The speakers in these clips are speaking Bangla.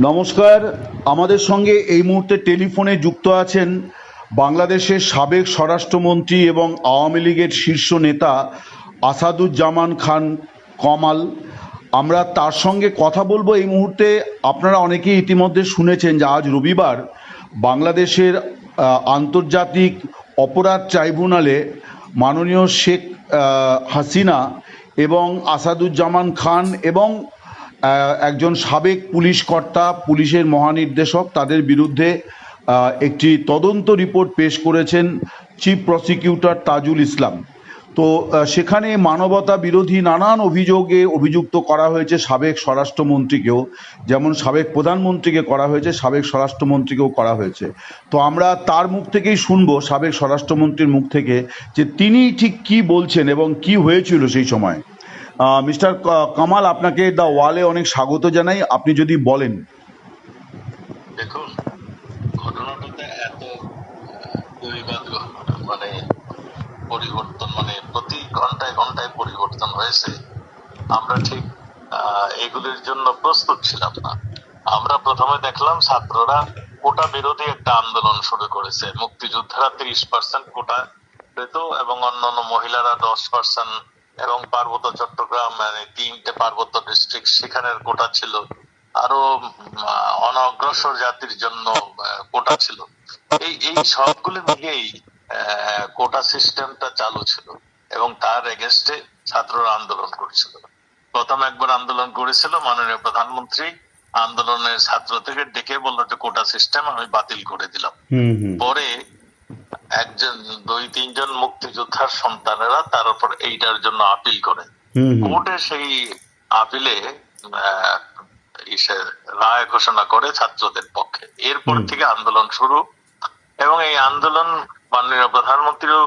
নমস্কার। আমাদের সঙ্গে এই মুহূর্তে টেলিফোনে যুক্ত আছেন বাংলাদেশের সাবেক স্বরাষ্ট্রমন্ত্রী এবং আওয়ামী লীগের শীর্ষ নেতা আসাদুজ্জামান খান কামাল। আমরা তার সঙ্গে কথা বলবো এই মুহূর্তে। আপনারা অনেকেই ইতিমধ্যে শুনেছেন যে আজ রবিবার বাংলাদেশের আন্তর্জাতিক অপরাধ ট্রাইব্যুনালে মাননীয় শেখ হাসিনা এবং আসাদুজ্জামান খান এবং একজন সাবেক পুলিশ কর্তা, পুলিশের মহানির্দেশক, তাদের বিরুদ্ধে একটি তদন্ত রিপোর্ট পেশ করেছেন চিফ প্রসিকিউটর তাজুল ইসলাম। তো সেখানে মানবতা বিরোধী নানান অভিযোগে অভিযুক্ত করা হয়েছে সাবেক স্বরাষ্ট্রমন্ত্রীকেও, যেমন সাবেক প্রধানমন্ত্রীকে করা হয়েছে, সাবেক স্বরাষ্ট্রমন্ত্রীকেও করা হয়েছে। তো আমরা তার মুখ থেকেই শুনবো, সাবেক স্বরাষ্ট্রমন্ত্রীর মুখ থেকে, যে তিনি ঠিক কি বলছেন এবং কি হয়েছিল সেই সময়। মিস্টার কামাল, আপনাকে দ্য ওয়ালে অনেক স্বাগত জানাই। আপনি যদি বলেন। দেখুন, ঘটনাটাতে এত দুইবাদ মানে পরিবর্তন, মানে প্রতি ঘন্টায় ঘন্টায় পরিবর্তন হয়েছে। আমরা ঠিক এগুলির জন্য প্রস্তুত ছিলাম না। আমরা প্রথমে দেখলাম ছাত্ররা কোটা বিরোধী একটা আন্দোলন শুরু করেছে। মুক্তিযোদ্ধারা 30% কোটা পেত এবং অন্যান্য মহিলারা 10%, এবং পার্বত্য চট্টগ্রাম মানে 3টে পার্বত্য ডিস্ট্রিক্ট সেখানের কোটা ছিল। আরো অনগ্রসর জাতির জন্য কোটা ছিল। এই সবগুলো মিলিয়েই কোটা সিস্টেমটা চালু ছিল এবং তার এগেনস্টে ছাত্ররা আন্দোলন করেছিল। প্রথম একবার আন্দোলন করেছিল মাননীয় প্রধানমন্ত্রী, আন্দোলনের ছাত্র থেকে ডেকে বললো যে কোটা সিস্টেম আমি বাতিল করে দিলাম। পরে একজন 2-3জন মুক্তিযোদ্ধার সন্তানেরা তার উপর এইটার জন্য আপিল করে। কোর্টে সেই আপিলে রায় ঘোষণা করে ছাত্রদের পক্ষে। এরপর থেকে আন্দোলন শুরু, এবং এই আন্দোলন মাননীয় প্রধানমন্ত্রীও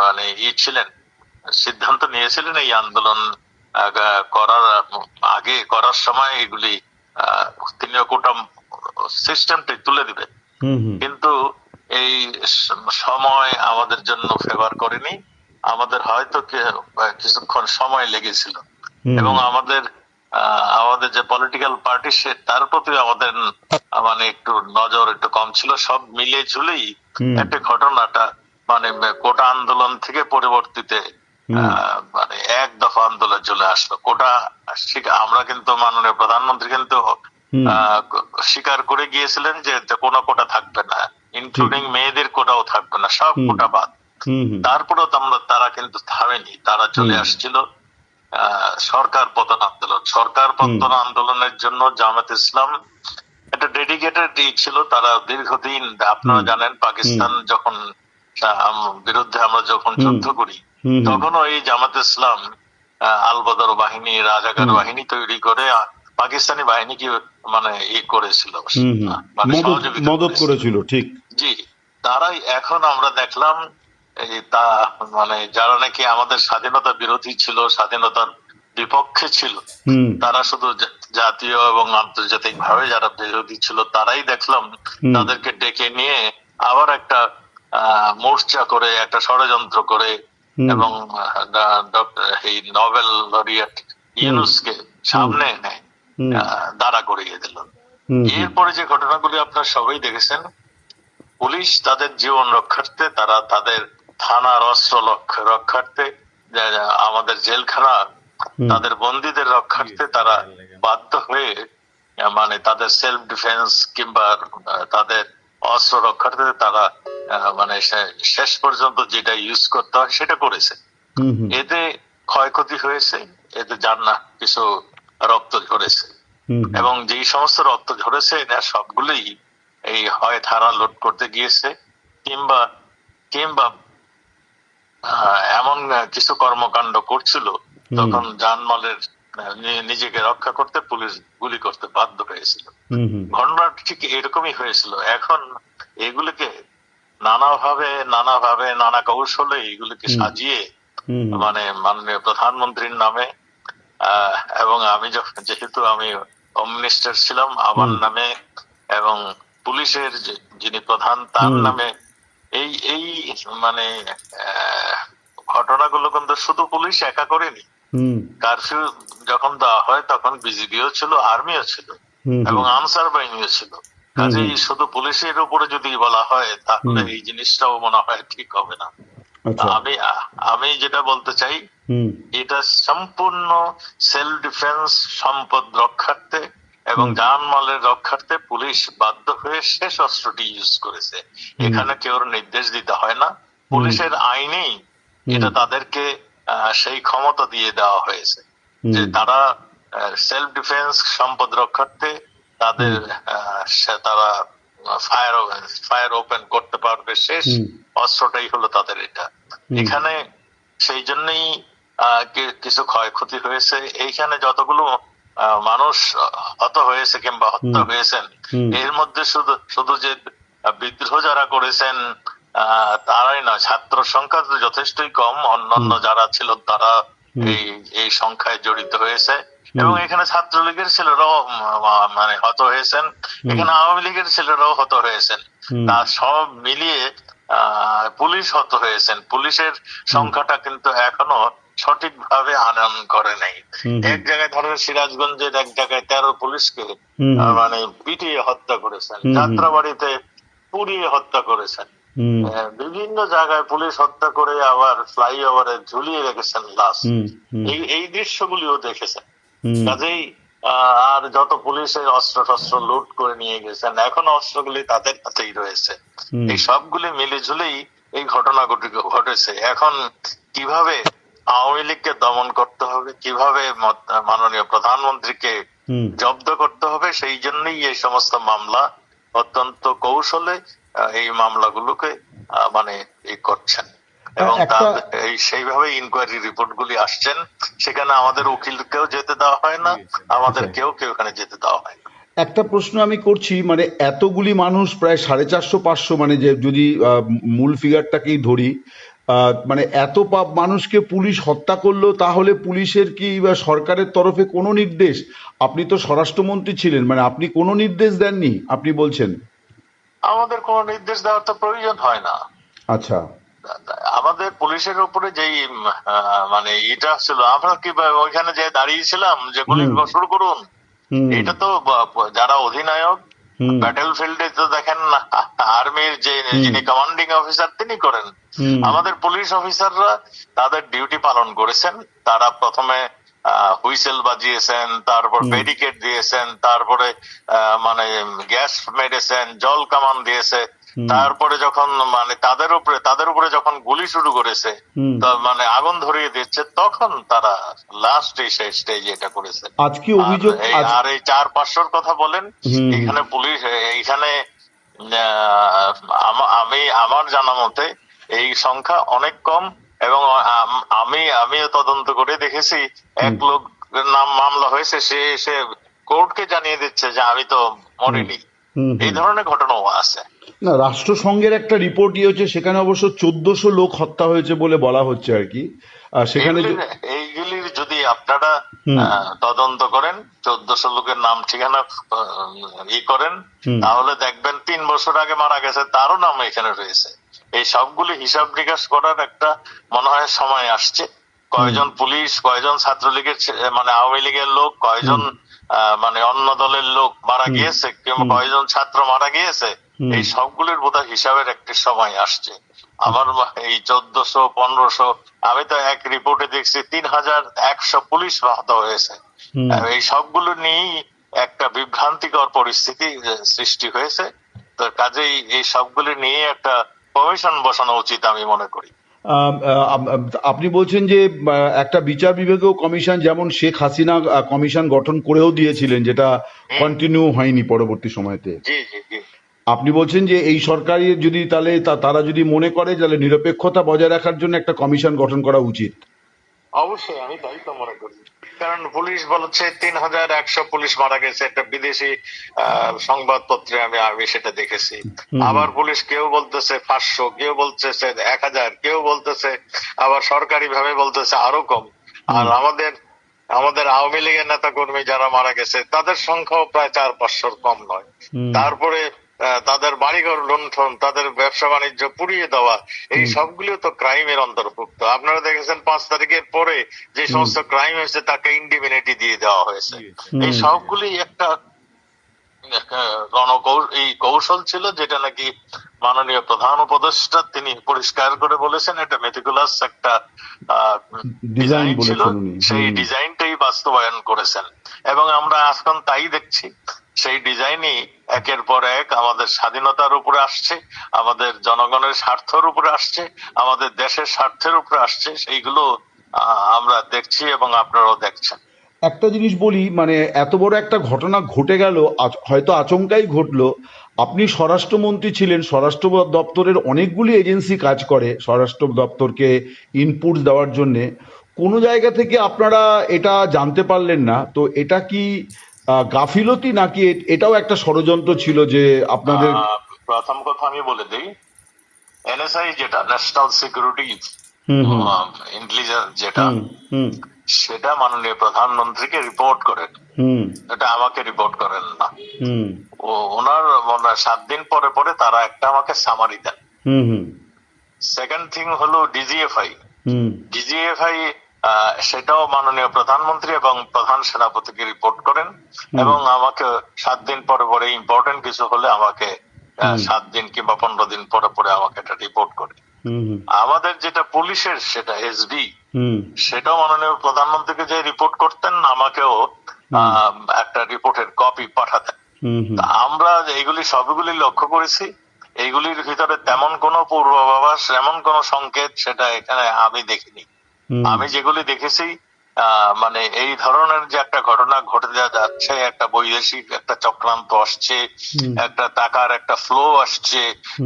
মানে ছিলেন, সিদ্ধান্ত নিয়েছিলেন এই আন্দোলন করার আগে, করার সময় এগুলি তিনিও কোটা সিস্টেমটাই তুলে দিবেন। কিন্তু এই সময় আমাদের জন্য ফেভার করেনি। আমাদের হয়তো কিছুক্ষণ সময় লেগেছিল, এবং আমাদের যে পলিটিক্যাল পার্টি সে তার প্রতি আমাদের মানে একটু নজর একটু কম ছিল। সব মিলে ঝুলেই একটা ঘটনাটা মানে কোটা আন্দোলন থেকে পরিবর্তিতে মানে এক দফা আন্দোলন চলে আসলো। কোটা আমরা কিন্তু মাননীয় প্রধানমন্ত্রী কিন্তু স্বীকার করে গিয়েছিলেন যে কোনো কোটা থাকবে না, ইনক্লুডিং মেয়েদের কোটাও থাকবে না, সব কোটা বাদ। তারপরেও তারা কিন্তু থামেনি, তারা চলে আসছিল সরকার পতন আন্দোলন। সরকার পতন আন্দোলনের জন্য জামাত ইসলাম একটা ডেডিকেটেড ছিল। তারা দীর্ঘদিন, আপনারা জানেন, পাকিস্তান যখন বিরুদ্ধে আমরা যখন যুদ্ধ করি, তখনও এই জামাত ইসলাম আল-বদর বাহিনী, রাজাকার বাহিনী তৈরি করে পাকিস্তানি বাহিনীকে মানে করেছিল, মানে মদত করেছিল। ঠিক, জি। তারাই এখন আমরা দেখলাম তা মানে যারা নাকি আমাদের স্বাধীনতা বিরোধী ছিল, স্বাধীনতার বিপক্ষে ছিল, তারা শুধু জাতীয় এবং আন্তর্জাতিক ভাবে যারা বিরোধী ছিল, তারাই দেখলাম তাদেরকে ডেকে নিয়ে আবার একটা মোর্চা করে, একটা ষড়যন্ত্র করে, এবং এই নোবেল লরিয়েট ইউনুসকে সামনে এনে দাঁড়া করিয়ে দিল। এরপরে যে ঘটনাগুলি আপনারা সবাই দেখেছেন, পুলিশ তাদের জীবন রক্ষার্থে, তারা তাদের থানার অস্ত্র রক্ষার্থে, আমাদের জেলখানা তাদের বন্দীদের রক্ষার্থে তারা বাধ্য হয়ে মানে তাদের সেলফ ডিফেন্স কিংবা তাদের অস্ত্র রক্ষার্থে তারা মানে শেষ পর্যন্ত যেটা ইউজ করতে হয় সেটা করেছে। এতে ক্ষয়ক্ষতি হয়েছে, এতে জানা কিছু রক্ত ঝরেছে, এবং যেই সমস্ত রক্ত ঝরেছে এটা সবগুলোই এই হয় থানা লোড করতে গিয়েছে, কিংবা কিংবা এমন কিছু কর্মকাণ্ড করছিল তখন জানমালের নিজেকে রক্ষা করতে পুলিশ গুলি করতে বাধ্য হয়েছিল। ঘটনা ঠিক এরকমই হয়েছিল। এখন এগুলিকে নানাভাবে নানা কৌশলে এগুলিকে সাজিয়ে মানে মাননীয় প্রধানমন্ত্রীর নামে, এবং আমি যেহেতু আমি হোম মিনিস্টার ছিলাম, আমার নামে, এবং পুলিশের যিনি প্রধান তার নামে এই মানে ঘটনাগুলো কিন্তু শুধু পুলিশ একা করেনি। কারফিউ যখন দেওয়া হয় তখন বিজিবিও ছিল, আর্মিও ছিল, হুম, এবং হুম। আনসার বাহিনীও ছিল। কাজেই শুধু পুলিশের উপরে যদি বলা হয় তাহলে এই জিনিসটাও মনে হয় ঠিক হবে না। আচ্ছা। আমি আমি যেটা বলতে চাই, হুম, এটা সম্পূর্ণ সেলফ ডিফেন্স, সম্পদ রক্ষার্থে এবং হুম। জানমালের রক্ষার্থে পুলিশ বাধ্য হয়ে শেষ অস্ত্রটি ইউজ করেছে। এখানে কেউ নির্দেশ দিতে হয় না, পুলিশের আইনেই এটা তাদেরকে সেই ক্ষমতা দিয়ে দেওয়া হয়েছে যে তারা সেলফ ডিফেন্স, সম্পদ রক্ষার্থে তাদের তারা ফায়ার ওপেন করতে পারবে। শেষ অস্ত্রটাই হলো তাদের এটা। এখানে সেই জন্যই কিছু ক্ষয়ক্ষতি হয়েছে। এইখানে যতগুলো মানুষ হত হয়েছে কিংবা হত্যা হয়েছেন, এর মধ্যে শুধু শুধু যে বিদ্রোহ যারা করেছেন তারাই নয়, ছাত্র সংখ্যা তো যথেষ্টই কম, অন্যান্য যারা ছিল তারা এই এই সংখ্যায় জড়িত হয়েছে। এবং এখানে ছাত্রলীগের ছেলেরাও মানে হত হয়েছেন, এখানে আওয়ামী লীগের ছেলেরাও হত হয়েছেন। তা সব মিলিয়ে পুলিশ হত হয়েছেন। পুলিশের সংখ্যাটা কিন্তু এখনো সঠিকভাবে আনয়ন করে নাই। এক জায়গায় ধরেন সিরাজগঞ্জের এক জায়গায় 13 পুলিশকে মানে পিটিয়ে হত্যা করেছেন, যাত্রাবাড়িতে পুড়িয়ে হত্যা করেছেন, বিভিন্ন জায়গায় পুলিশ হত্যা করে আবার ফ্লাইওভারে ঝুলিয়ে রেখেছেন লাশ। এই দৃশ্যগুলিও দেখেছেন। কাজেই আর যত পুলিশের অস্ত্র শস্ত্র লুট করে নিয়ে গেছেন, এখন অস্ত্রগুলি তাদের হাতেই রয়েছে। এই সবগুলি মিলে ঝুলেই এই ঘটনাগুলি ঘটেছে। এখন কিভাবে আওয়ামী লীগকে দমন করতে হবে, কিভাবে মাননীয় প্রধানমন্ত্রীকে জব্দ করতে হবে, সেই জন্যই এই সমস্ত মামলা অত্যন্ত কৌশলে এই মামলাগুলোকে মানে করছেন এবং সেইভাবে ইনকোয়ারি রিপোর্ট গুলি আসছেন। সেখানে আমাদের উকিলকেও যেতে দেওয়া হয় না, আমাদের কেউ ওখানে যেতে দেওয়া হয় না। একটা প্রশ্ন আমি করছি, মানে এতগুলি মানুষ, প্রায় 450-500, মানে যে যদি মূল ফিগারটাকেই ধরি, মানে এত মানুষকে পুলিশ হত্যা করলো, তাহলে পুলিশের কি বা সরকারের তরফে কোনো নির্দেশ? আপনি তো স্বরাষ্ট্রমন্ত্রী ছিলেন, মানে আপনি কোনো নির্দেশ দেননি আপনি বলছেন? আমাদের কোনো নির্দেশ দেওয়ার তো প্রয়োজন হয় না। আচ্ছা। আমাদের পুলিশের উপরে যেই মানে এটা ছিল, আমরা কি ওইখানে যে দাঁড়িয়েছিলাম যে গুলি শুরু করুন, এটা তো যারা অধিনায়ক ব্যাটেল ফিল্ডে তো দেখেন আর্মির যে যিনি কমান্ডিং অফিসার তিনি করেন। আমাদের পুলিশ অফিসাররা তাদের ডিউটি পালন করেছেন। তারা প্রথমে হুইসেল বাজিয়েছেন, তারপর ব্যারিকেড দিয়েছেন, তারপরে মানে গ্যাস মেরেছেন, জল কামান দিয়েছে। তারপরে যখন মানে তাদের উপরে যখন গুলি শুরু করেছে, মানে আগুন ধরিয়ে দিচ্ছে, তখন তারা লাস্ট স্টেজে এটা করেছে। আজকে অভিযোগ আর এই 400-500 কথা বলেন, এখানে পুলিশ এইখানে আমার জানা মতে এই সংখ্যা অনেক কম। এবং আমিও তদন্ত করে দেখেছি, এক লোক নাম মামলা হয়েছে, সে কোর্টকে জানিয়ে দিচ্ছে যে আমি তো মরিনি। এই ধরনের ঘটনাও আছে। না, রাষ্ট্রসংঘের একটা রিপোর্ট হচ্ছে, সেখানে অবশ্য 1400 লোক হত্যা হয়েছে বলে বলা হচ্ছে আর কি। সেখানে এইগুলির যদি আপনারা তদন্ত করেন, 1400 লোকের নাম ঠিকানা করেন, তাহলে দেখবেন 3 বছর আগে মারা গেছে তারও নাম এখানে রয়েছে। এই সবগুলি হিসাব নিকাশ করার একটা মনে হয় সময় আসছে। কয়জন পুলিশ, কয়জন ছাত্রলীগের মানে আওয়ামী লীগের লোক, কয়জন মানে অন্য দলের লোক মারা গিয়েছে, কিংবা কয়জন ছাত্র মারা গিয়েছে, এই সবগুলির বোধহয় হিসাবের একটি সময় আসছে। আমার এই 1400-1500, আমি তো এক রিপোর্টে দেখছি 3100 পুলিশ আহত হয়েছে। এই সবগুলো নিয়েই একটা বিভ্রান্তিকর পরিস্থিতি সৃষ্টি হয়েছে। তো কাজেই এই সবগুলো নিয়ে একটা কমিশন বসানো উচিত আমি মনে করি। আপনি বলছেন যে একটা বিচার বিভাগীয় কমিশন, যেমন শেখ হাসিনা কমিশন গঠন করেও দিয়েছিলেন, যেটা কন্টিনিউ হয়নি পরবর্তী সময়তে। জি জি জি। আপনি বলছেন যে এই সরকারের যদি তাহলে তারা যদি মনে করে, তাহলে নিরপেক্ষতা বজায় রাখার জন্য একটা কমিশন গঠন করা উচিত। অবশ্যই আমি তাই তো মনে করি। কারণ পুলিশ বলছে 3100 পুলিশ মারা গেছে, একটা বিদেশি সংবাদপত্রে আমি সেটা দেখেছি। আবার পুলিশ কেউ বলতেছে 500, কেউ বলতেছে 1000, কেউ বলতেছে আবার সরকারি ভাবে বলতেছে আরো কম। আর আমাদের আওয়ামী লীগের নেতা কর্মী যারা মারা গেছে তাদের সংখ্যাও প্রায় 400-500 কম নয়। তারপরে তাদের বাড়িঘর লুণ্ঠন, তাদের ব্যবসা বাণিজ্য পুড়িয়ে দেওয়া, এই সবগুলো তো ক্রাইমের অন্তর্ভুক্ত। আপনারা দেখেছেন 5 তারিখের পরে যে সমস্ত ক্রাইম হয়েছে তাকে ইন্ডিমিনিটি দিয়ে দেওয়া হয়েছে। এই সবগুলি একটা এই কৌশল ছিল, যেটা নাকি মাননীয় প্রধান উপদেষ্টা তিনি পরিষ্কার করে বলেছেন এটা মেটিকুলাস একটা ডিজাইন ডিজাইন ছিল, বলেছেন উনি। সেই ডিজাইনটাই বাস্তবায়ন করেছেন। এবং আমরা এখন তাই দেখছি, সেই ডিজাইনই একের পর এক আমাদের স্বাধীনতার উপরে আসছে, আমাদের জনগণের স্বার্থের উপরে আসছে, আমাদের দেশের স্বার্থের উপরে আসছে, সেইগুলো আমরা দেখছি এবং আপনারাও দেখছেন। একটা জিনিস বলি, মানে এত বড় একটা ঘটনা ঘটে গেল, হয়তো আচমকাই ঘটলো। আপনি স্বরাষ্ট্রমন্ত্রী ছিলেন, স্বরাষ্ট্র দপ্তরের অনেকগুলি এজেন্সি কাজ করে স্বরাষ্ট্র দপ্তরকে ইনপুট দেওয়ার জন্যে। কোনো জায়গা থেকে আপনারা এটা জানতে পারলেন না, তো এটা কি গাফিলতি নাকি এটাও একটা ষড়যন্ত্র ছিল যে আপনাদের? প্রথম কথা আমি বলে দিই, এনএসআই যেটা ন্যাশনাল সিকিউরিটি ইন্টেলিজেন্স যেটা, হুম হুম সেটা মাননীয় প্রধানমন্ত্রীকে রিপোর্ট করেন, হুম এটা আমাকে রিপোর্ট করেন না। হুম ওনার 7 দিন পরে পরে তারা একটা আমাকে সামারি দেন। হুম হুম সেকেন্ড থিং হলো ডিজিএফআই। হুম ডিজিএফআই সেটাও মাননীয় প্রধানমন্ত্রী এবং প্রধান সেনাপতিকে রিপোর্ট করেন, এবং আমাকে 7 দিন পরে পরে ইম্পর্টেন্ট কিছু হলে আমাকে 7 দিন কিংবা 15 দিন পরে পরে আমাকে এটা রিপোর্ট করে। হুম আমাদের যেটা পুলিশের সেটা এসডি, হুম সেটাও মাননীয় প্রধানমন্ত্রীকে যে রিপোর্ট করতেন, আমাকেও একটা রিপোর্টের কপি পাঠাতেন। হুম হুম তা আমরা এইগুলি সবগুলি লক্ষ্য করেছি, এইগুলির ভিতরে তেমন কোনো পূর্বাভাস, এমন কোনো সংকেত সেটা এখানে আমি দেখিনি। আমি যেগুলি দেখেছি, মানে এই ধরনের যে একটা ঘটনা ঘটে যাচ্ছে, একটা বৈদেশিক একটা চক্রান্ত আসছে, একটা টাকার একটা ফ্লো আসছে,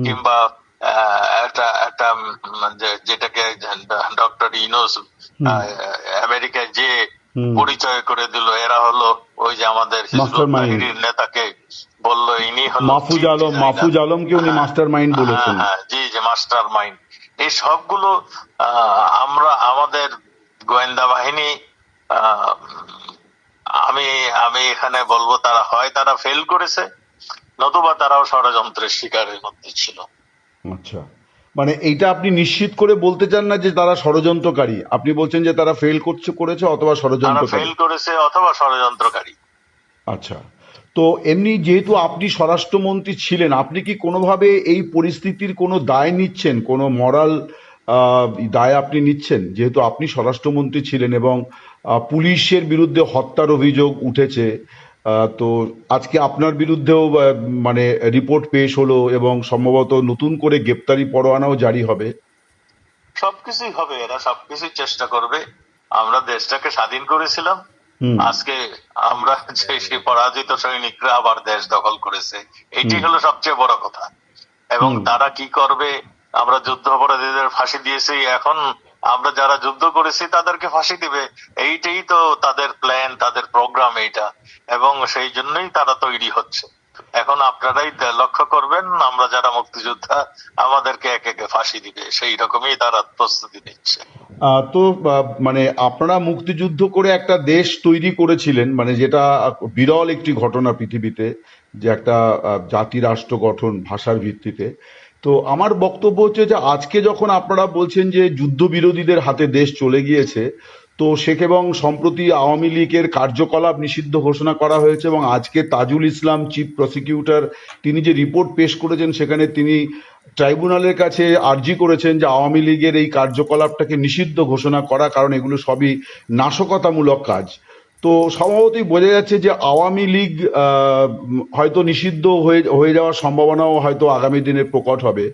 কিংবা একটা একটা যেটাকে ডক্টর ইউনূস আমেরিকায় যে পরিচয় করে দিল, এরা হলো ওই যে আমাদের হিজবুত বাহিনীর নেতাকে বললো ইনি হলো মাহফুজ আলমকে উনি মাস্টার মাইন্ড বলেছেন। জি যে মাস্টার মাইন্ড। এই সবগুলো আমরা আমাদের গোয়েন্দা বাহিনী, আমি আমি এখানে বলবো তারা হয় তারা ফেল করেছে, নতুবা তারাও ষড়যন্ত্রের শিকারের মধ্যে ছিল। আচ্ছা, মানে এইটা আপনি নিশ্চিত করে বলতে চান না যে তারা ষড়যন্ত্রকারী? আপনি বলছেন যে তারা ফেল করেছে অথবা ষড়যন্ত্রকারী। ফেল করেছে অথবা ষড়যন্ত্রকারী। আচ্ছা, তো এমনি যেহেতু আপনি স্বরাষ্ট্রমন্ত্রী ছিলেন, আপনি কি কোনোভাবে এই পরিস্থিতির কোনো দায় নিচ্ছেন, কোনো মরাল দায় আপনি নিচ্ছেন? যেহেতু আপনি স্বরাষ্ট্রমন্ত্রী ছিলেন এবং পুলিশের বিরুদ্ধে হত্যার অভিযোগ উঠেছে, তো আজকে আপনার বিরুদ্ধেও মানে রিপোর্ট পেশ হলো এবং সম্ভবত নতুন করে গ্রেপ্তারি পরোয়ানাও জারি হবে। সবকিছুই হবে, এরা সবকিছুই চেষ্টা করবে। আমরা দেশটাকে স্বাধীন করেছিলাম, আজকে আমরা সেই পরাজিত সৈনিকরা আবার দেশ দখল করেছে, এটি হলো সবচেয়ে বড় কথা। এবং তারা কি করবে, আমরা যুদ্ধ অপরাধীদের ফাঁসি দিয়েছি, এখন আমরা যারা যুদ্ধ করেছি তাদেরকে ফাঁসি দিবে, এইটাই তো তাদের প্ল্যান, তাদের প্রোগ্রাম এইটা, এবং সেই জন্যই তারা তৈরি হচ্ছে। এখন আপনারাই লক্ষ্য করবেন, আমরা যারা মুক্তিযোদ্ধা আমাদেরকে একে একে ফাঁসি দিবে, সেই রকমই তারা প্রস্তুতি নিচ্ছে। তো মানে আপনারা মুক্তিযুদ্ধ করে একটা দেশ তৈরি করেছিলেন, মানে যেটা বিরল একটি ঘটনা পৃথিবীতে, যে একটা জাতি রাষ্ট্র গঠন ভাষার ভিত্তিতে। তো আমার বক্তব্য হচ্ছে যে আজকে যখন আপনারা বলছেন যে যুদ্ধবিরোধীদের হাতে দেশ চলে গিয়েছে, তো এবং সম্প্রতি আওয়ামী লীগের কার্যকলাপ নিষিদ্ধ ঘোষণা করা হয়েছে, এবং আজকে তাজুল ইসলাম চিফ প্রসিকিউটর তিনি যে রিপোর্ট পেশ করেছেন সেখানে তিনি ট্রাইব্যুনালের কাছে আর্জি করেছেন যে আওয়ামী লীগের এই কার্যকলাপটাকে নিষিদ্ধ ঘোষণা করা, কারণ এগুলো সবই নাশকতামূলক কাজ। তো স্বভাবতই বোঝা যাচ্ছে যে আওয়ামী লীগ হয়তো নিষিদ্ধ হয়ে যাওয়ার সম্ভাবনাও হয়তো আগামী দিনে প্রকট হবে।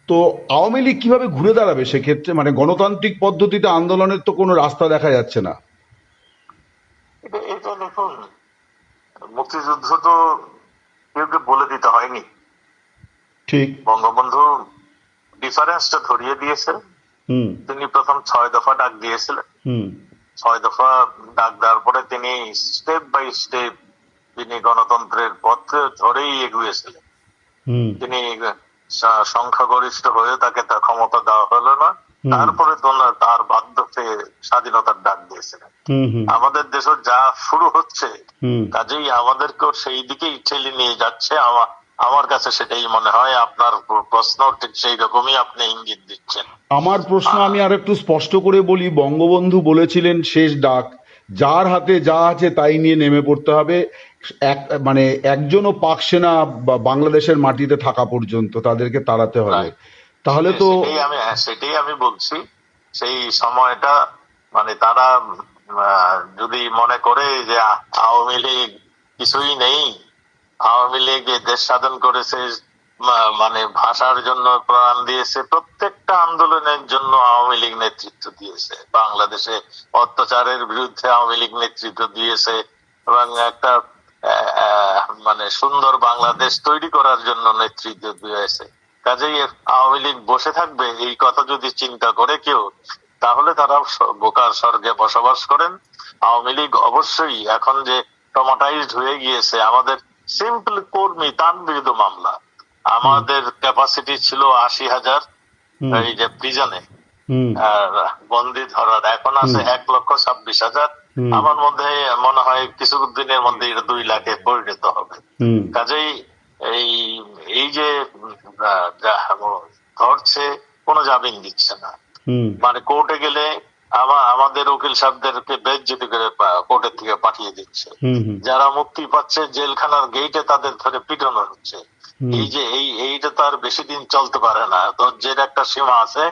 তো আওয়ামী লীগ কিভাবে ঘুরে দাঁড়াবে সেক্ষেত্রে? মানে গণতান্ত্রিক পদ্ধতিতে আন্দোলনের তো কোনো রাস্তা দেখা যাচ্ছে না। এটা দেখুন, মুক্তিযুদ্ধ তো কেউ বলে দিতে হয়নি, ঠিক বঙ্গবন্ধু ডিফারেন্সটা ধরিয়ে দিয়েছেন। তিনি প্রথম 6 দফা ডাক দিয়েছিলেন, 6 দফা ডাক দেওয়ার পরে তিনি স্টেপ বাই স্টেপ তিনি গণতন্ত্রের পথে ধরেই এগিয়েছিলেন। তিনি সংখ্যাগরিষ্ঠ হয়ে তাকে তার ক্ষমতা দেওয়া হলো না, তারপরে তার বাধ্য হয়ে স্বাধীনতার ডাক দিয়েছিলেন। আমাদের দেশের যা শুরু হচ্ছে, কাজেই আমাদেরকেও সেই দিকেই ঠেলে নিয়ে যাচ্ছে। আমার কাছে সেটাই মনে হয়। আপনার প্রশ্ন ঠিক সেই রকমই আপনি ইঙ্গিত দিচ্ছেন। আমার প্রশ্ন আমি আর একটু স্পষ্ট করে বলি, বঙ্গবন্ধু বলেছিলেন শেষ ডাক, যার হাতে যা আছে তাই নিয়ে নেমে পড়তে হবে, এক মানে একজনও পাক সেনা বাংলাদেশের মাটিতে থাকা পর্যন্ত তাদেরকে তাড়াতে হবে। রাইট। তাহলে তো সেটাই আমি বলছি। সেই সময়টা মানে তারা যদি মনে করে যে আওয়ামী লীগ কিছুই নেই, আওয়ামী লীগ এ দেশ স্বাধীন করেছে, মানে ভাষার জন্য প্রাণ দিয়েছে, প্রত্যেকটা আন্দোলনের জন্য আওয়ামী লীগ নেতৃত্ব দিয়েছে, বাংলাদেশে অত্যাচারের বিরুদ্ধে আওয়ামী লীগ নেতৃত্ব দিয়েছে, এবং একটা মানে সুন্দর বাংলাদেশ তৈরি করার জন্য নেতৃত্ব দিয়েছে। কাজেই আওয়ামী লীগ বসে থাকবে এই কথা যদি চিন্তা করে কেউ, তাহলে তারা বোকার স্বর্গে বসবাস করেন। আওয়ামী লীগ অবশ্যই এখন যে ট্রমাটাইজড হয়ে গিয়েছে, আমাদের সিম্পল কর্মী তার বিরুদ্ধে মামলা, আমাদের ক্যাপাসিটি ছিল 80,000 এই যে প্রিজনে বন্দি ধরার, এখন আছে 1,26,000। আমার মধ্যে মনে হয় কিছু দিনের মধ্যে এটা 2 লাখে পরিণত হবে। কাজেই এই এই যে ধরছে, কোনো জামিন দিচ্ছে না, মানে কোর্টে গেলে আমাদের উকিল সাহেবদেরকে বেজ্জতি করে কোর্টের থেকে পাঠিয়ে দিচ্ছে, যারা মুক্তি পাচ্ছে জেলখানার গেইটে তাদের ধরে পিটানো হচ্ছে। এই যে এইটা তো আর বেশি দিন চলতে পারে না, ধৈর্যের একটা সীমা আছে,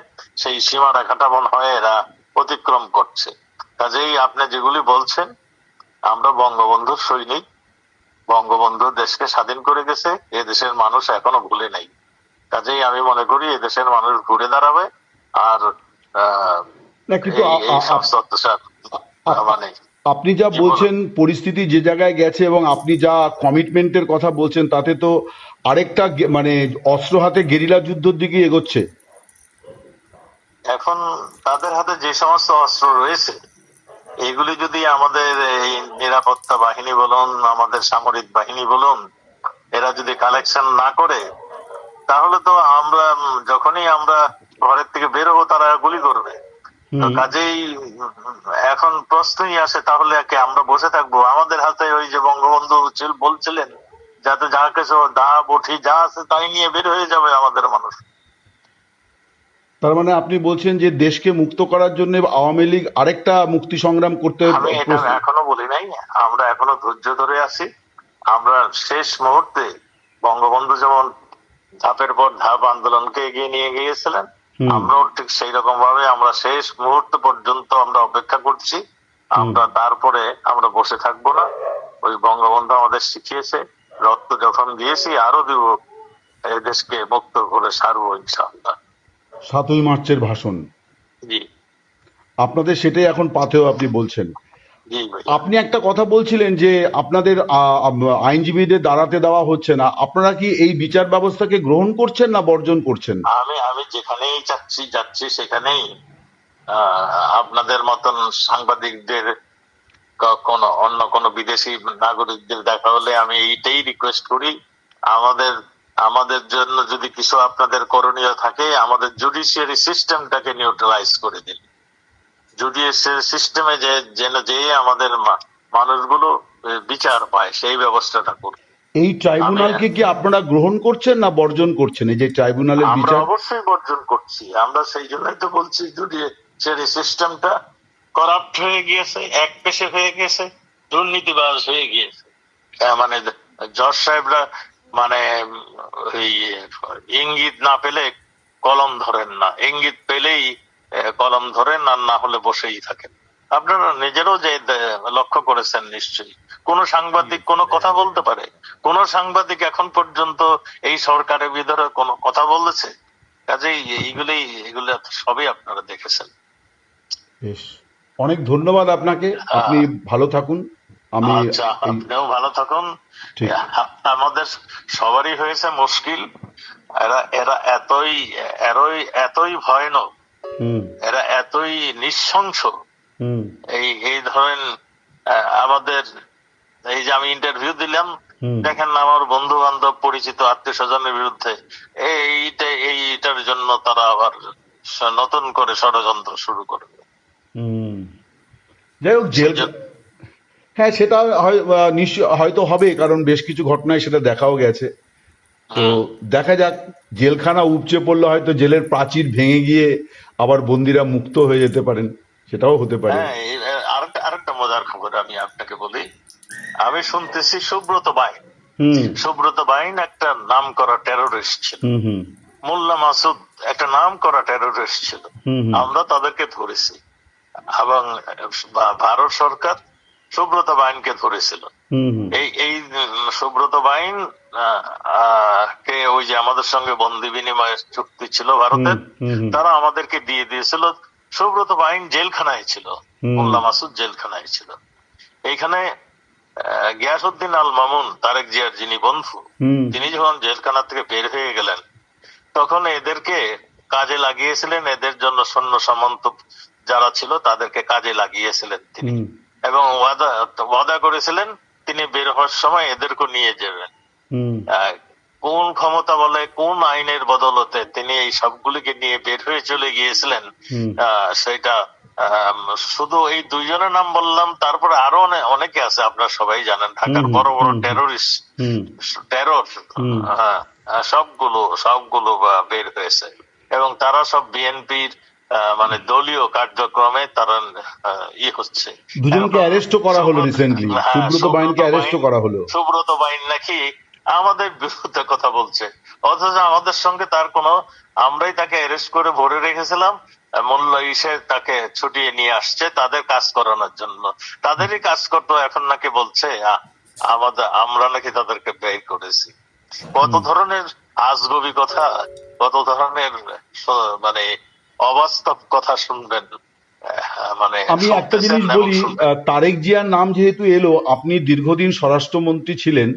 সেই সীমা রেখাটা মনে হয় এরা অতিক্রম করছে। কাজেই আপনি যেগুলি বলছেন, আমরা বঙ্গবন্ধুর সৈনিক, বঙ্গবন্ধু দেশকে স্বাধীন করে গেছে, এ দেশের মানুষ এখনো ভুলে নাই। কাজেই আমি মনে করি এ দেশের মানুষ ঘুরে দাঁড়াবে। আর না, কিন্তু এই সমস্ত অত্যাচার মানে আপনি যা বলছেন, পরিস্থিতি যে জায়গায় গেছে এবং আপনি যা কমিটমেন্টের কথা বলছেন, তাতে তো আরেকটা মানে অস্ত্র হাতে গেরিলা যুদ্ধের দিকে এগোচ্ছে। এখন তাদের হাতে যে সমস্ত অস্ত্র রয়েছে, এগুলি যদি আমাদের এই নিরাপত্তা বাহিনী বলুন, আমাদের সামরিক বাহিনী বলুন, এরা যদি কালেকশন না করে, তাহলে তো আমরা যখনই আমরা ঘরের থেকে বের হবো তারা গুলি করবে। তো কাজেই এখন প্রশ্নই আসে, তাহলে আমরা বসে থাকবো? আমাদের হাতে ওই যে বঙ্গবন্ধু বলছিলেন, যাতে যা কিছু দা বঠি যা আছে তাই নিয়ে বের হয়ে যাবে আমাদের মানুষ। তার মানে আপনি বলছেন যে দেশকে মুক্ত করার জন্য আওয়ামী লীগ আরেকটা মুক্তি সংগ্রাম করতে। আমি এটা এখনো বলি নাই, আমরা এখনো ধৈর্য ধরে আছি। আমরা শেষ মুহূর্তে বঙ্গবন্ধু যেমন ধাপের পর ধাপ আন্দোলনকে এগিয়ে নিয়ে গিয়েছিলেন, আমরাও ঠিক সেই রকম ভাবে আমরা শেষ মুহূর্ত পর্যন্ত আমরা অপেক্ষা করছি। আমরা তারপরে আমরা বসে থাকবো না। ওই বঙ্গবন্ধু আমাদের শিখিয়েছে, রক্ত যখন দিয়েছি আরো দিব, এই দেশকে মুক্ত করে সারবো ইনশাআল্লাহ। 7ই মার্চের ভাষণ, জি আপনাদের সেটাই এখন পাথেয় আপনি বলছেন। জি ভাই। আপনি একটা কথা বলছিলেন যে আপনাদের আইনজীবীদের দাঁড়াতে দেওয়া হচ্ছে না, আপনারা কি এই বিচার ব্যবস্থাকে গ্রহণ করছেন না বর্জন করছেন? আমি যেখানেই যাচ্ছি সেখানেই আপনাদের মতন সাংবাদিকদের অন্য কোনো বিদেশি নাগরিকদের দেখা হলে আমি এইটাই রিকোয়েস্ট করি, আমাদের জন্য যদি কিছু আপনাদের করণীয় থাকে, আমাদের জুডিশিয়ারি সিস্টেমটাকে নিউট্রালাইজ করে দিন। জুডিশিয়ারি সিস্টেমে যে আমাদের মানুষগুলো বিচার পায়, সেই ব্যবস্থাটা করুন। এই ট্রাইব্যুনালকে কি আপনারা গ্রহণ করছেন না বর্জন করছেন? এই যে ট্রাইব্যুনালের আমরা বিচার, অবশ্যই বর্জন করছি। আমরা সেই জন্যই তো বলছি, জুডিশিয়ারি সিস্টেমটা করাপ্ট হয়ে গিয়েছে, একপেশে হয়ে গেছে, দুর্নীতিবাজ হয়ে গিয়েছে। মানে জজ সাহেবরা মানে ওই ইঙ্গিত না পেলে কলম ধরেন না, ইঙ্গিত পেলেই কলম ধরেন, আর না হলে বসেই থাকেন। আপনারা নিজেরাও যে লক্ষ্য করেছেন নিশ্চয়ই। কোন সাংবাদিক কোনো কথা বলতে পারে? কোন সাংবাদিক এখন পর্যন্ত এই সরকারের ভিতরে কোনো কথা বলেছে? কাজেই এগুলো সবই আপনারা দেখেছেন। বেশ, অনেক ধন্যবাদ আপনাকে, আপনি ভালো থাকুন। আমি আচ্ছা, আপনিও ভালো থাকুন। আমাদের সবারই হয়েছে মুশকিল। এরা এতই ভয়ানক, এরা এতই নৃশংস। এই ধরেন আমাদের এই যে আমি ইন্টারভিউ দিলাম, দেখেন আমার বন্ধু বান্ধব পরিচিত আত্মীয় স্বজনের বিরুদ্ধে, এইটার জন্য তারা আবার নতুন করে ষড়যন্ত্র শুরু করবে। যাই হোক, জেল, হ্যাঁ সেটা হয়তো হবে, কারণ বেশ কিছু ঘটনায় সেটা দেখাও গেছে। তো দেখা যাক, জেলখানা উপচে পড়লে হয়তো জেলের প্রাচীর ভেঙে গিয়ে আবার বন্দীরা মুক্ত হয়ে যেতে পারেন, সেটাও হতে পারে। হ্যাঁ, আরেকটা মজার খবর আমি আপনাকে বলি। আমি শুনতেছি সুব্রত বাইন। হুম সুব্রত বাইন একটা নাম করা টেরোরিস্ট ছিল। হুম হুম মোল্লা মাসুদ একটা নাম করা টেরোরিস্ট ছিল। হুম হুম আমরা তাদেরকে ধরেছি এবং ভারত সরকার সুব্রত বাইনকে ধরেছিল। হুম হুম এই এই সুব্রত বাইন কে ওই যে আমাদের সঙ্গে বন্দি বিনিময়ের চুক্তি ছিল ভারতের, হুম হুম তারা আমাদেরকে দিয়ে দিয়েছিল। সুব্রত বাইন জেলখানায় ছিল, হুম মোল্লা মাসুদ জেলখানায় ছিল। এইখানে গিয়াসউদ্দিন আল মামুন, তারেক জিয়ার যিনি বন্ধু, হুম তিনি যখন জেলখানা থেকে বের হয়ে গেলেন তখন এদেরকে কাজে লাগিয়েছিলেন। এদের জন্য সৈন্য সামন্ত যারা ছিল তাদেরকে কাজে লাগিয়েছিলেন তিনি, হুম এবং ওয়াদা করেছিলেন তিনি বের হওয়ার সময় এদেরকে নিয়ে যাবেন। হুম আহ, কোন ক্ষমতা বলে, কোন আইনের বদলতে তিনি এই সবগুলিকে নিয়ে বের হয়ে চলে গিয়েছিলেন, হুম সেটা শুধু এই দুইজনের নাম বললাম, তারপরে আরো অনেকে আছে, আপনারা সবাই জানেন, ঢাকার হুম বড় বড় হুম টেরোরিস্ট, হুম টেরর, হুম সবগুলো বের হয়েছে। এবং তারা সব বিএনপির মানে দলীয় কার্যক্রমে তারা হচ্ছে। দুজনকে এখন অ্যারেস্টও করা হলো রিসেন্টলি, হ্যাঁ, সুব্রত বাইনকে অ্যারেস্টও করা হলো। সুব্রত বাইন নাকি আমাদের বিরুদ্ধে কথা বলছে, অথচ আমাদের সঙ্গে তার কোনো, আমরাই তাকে অ্যারেস্ট করে ভরে রেখেছিলাম। মূল্য ইসে তাকে ছুটিয়ে নিয়ে আসছে তাদের কাজ করানোর জন্য। তাদেরই কাজ করতো, এখন নাকি বলছে আমরা নাকি তাদেরকে ব্যয় করেছি। কত ধরনের আজগুবি কথা, কত ধরনের মানে অবাস্তব কথা শুনবেন, মানে আমি একটা শুনতেছেন জিনিস এবং বলি, শুনবেন। তারেক জিয়ার নাম যেহেতু এলো, আপনি দীর্ঘদিন স্বরাষ্ট্রমন্ত্রী ছিলেন,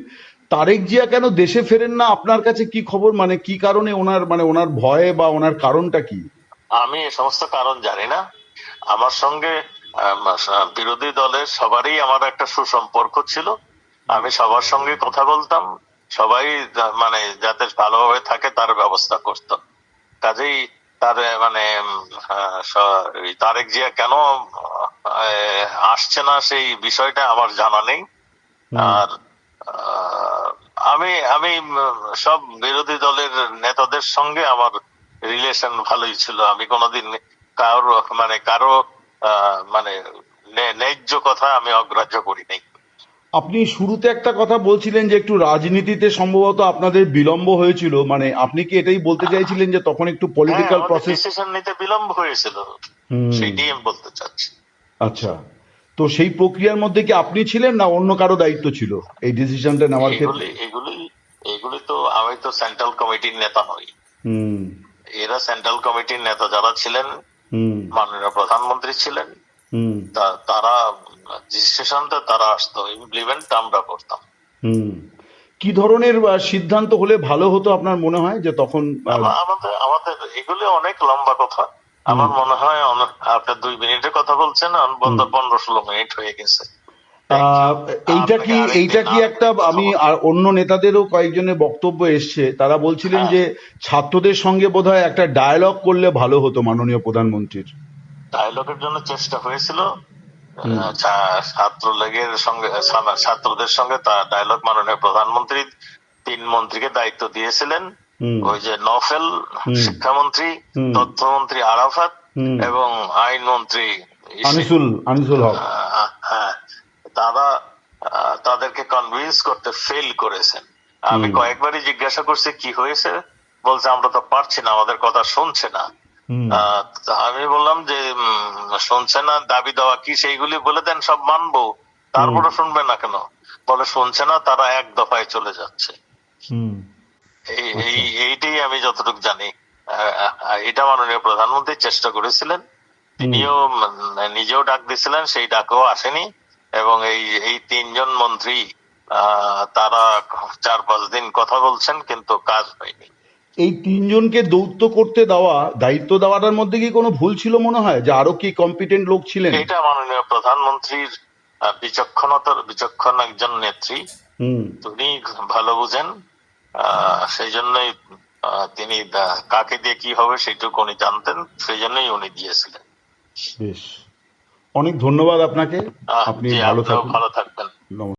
তারেক জিয়া কেন দেশে ফেরেন না? আপনার কাছে কি খবর, মানে কি কারণে ওনার, মানে ওনার ভয়ে বা ওনার কারণটা কি? আমি এ সমস্ত কারণ জানি না। আমার সঙ্গে বিরোধী দলের সবারই আমার একটা সুসম্পর্ক ছিল। আমি সবার সঙ্গে কথা বলতাম, সবাই মানে যাতে ভালোভাবে থাকে তার ব্যবস্থা করতাম। কাজেই তার মানে তারেক জিয়া কেন আসছে না সেই বিষয়টা আমার জানা নেই। হুম আর আহ, আমি আমি সব বিরোধী দলের নেতাদের সঙ্গে আমার রিলেশন ভালোই ছিল। আমি কোনোদিন কারো মানে ন্যায্য কথা আমি অগ্রাহ্য করি নাই। আপনি শুরুতে একটা কথা বলছিলেন যে একটু রাজনীতিতে সম্ভবত আপনাদের বিলম্ব হয়েছিল, মানে আপনি কি এটাই বলতে চাইছিলেন যে তখন একটু হ্যাঁ, পলিটিক্যাল আমাদের প্রসেস? ডিসিশন নিতে বিলম্ব হয়েছিল, হুম সেইটাই আমি বলতে চাচ্ছি। আচ্ছা, তো সেই প্রক্রিয়ার মধ্যে কি আপনি ছিলেন না অন্য কারো দায়িত্ব ছিল এই ডিসিশনটা নেওয়ার ক্ষেত্রে? এগুলি এগুলি এগুলি তো, আমি তো সেন্ট্রাল কমিটির নেতা নই। হুম এরা সেন্ট্রাল কমিটির নেতা যারা ছিলেন, হুম মাননীয় প্রধানমন্ত্রী ছিলেন, হুম তারা ডিসিশনটা তারা আসতো, ইমপ্লিমেন্ট আমরা করতাম। হুম কি ধরনের সিদ্ধান্ত হলে ভালো হতো আপনার মনে হয় যে তখন? আমাদের আমাদের এগুলি অনেক লম্বা কথা। হুম আমার মনে হয় আপনার 2 মিনিটের কথা বলছেন, হুম 15-16 মিনিট হয়ে গেছে। Thank you. এইটা কি, আপনাকে এইটা কি একটা, আরেকদিন কথা আমি বলবো। আর অন্য নেতাদেরও কয়েকজনের বক্তব্য এসছে, তারা বলছিলেন হ্যাঁ, যে ছাত্রদের সঙ্গে বোধহয় একটা ডায়ালগ করলে ভালো হতো মাননীয় প্রধানমন্ত্রীর। ডায়লগের জন্য চেষ্টা হয়েছিল। হুম ছাত্রলীগের সঙ্গে, ছাত্রদের সঙ্গে ডায়লগ মাননীয় প্রধানমন্ত্রী 3 মন্ত্রীকে দায়িত্ব দিয়েছিলেন। হুম ওই যে নফেল হুম শিক্ষামন্ত্রী, হুম তথ্যমন্ত্রী আরাফাত হুম এবং আইনমন্ত্রী ইসে। আনিসুল হক। হ্যাঁ, তারা তাদেরকে কনভিন্স করতে ফেল করেছেন। আমি হুম কয়েকবারই জিজ্ঞাসা করছি কি হয়েছে, বলছে আমরা তো পারছি না, আমাদের কথা শুনছে না। হুম তা আমি বললাম যে শুনছে না, দাবি দেওয়া কি সেইগুলি বলে দেন, সব মানবো, তারপরে শুনবে না কেন? বলে শুনছে না, তারা এক দফায় চলে যাচ্ছে। হুম আচ্ছা এইটাই আমি যতটুকু জানি। এটা মাননীয় প্রধানমন্ত্রী চেষ্টা করেছিলেন, হুম তিনিও নিজেও ডাক দিয়েছিলেন, সেই ডাকও আসেনি। এবং এই 3জন মন্ত্রী তারা 4-5 দিন কথা বলছেন কিন্তু কাজ হয়নি। এই তিনজনকে দৌত্য করতে দেওয়া, দায়িত্ব দেওয়াটার মধ্যে কি কোনো ভুল ছিল মনে হয়, যে আরো কি কম্পিটেন্ট লোক ছিলেন? এটা মাননীয় প্রধানমন্ত্রীর বিচক্ষণ একজন নেত্রী, হুম তিনি ভালো বুঝেন। সেই জন্যই তিনি কাকে দিয়ে কি হবে সেইটুকু উনি জানতেন, সেই জন্যই উনি দিয়েছিলেন। বেশ, অনেক ধন্যবাদ আপনাকে। আপনি জি, ভালো আপনিও থাকুন। ভালো থাকবেন। নমস্কার।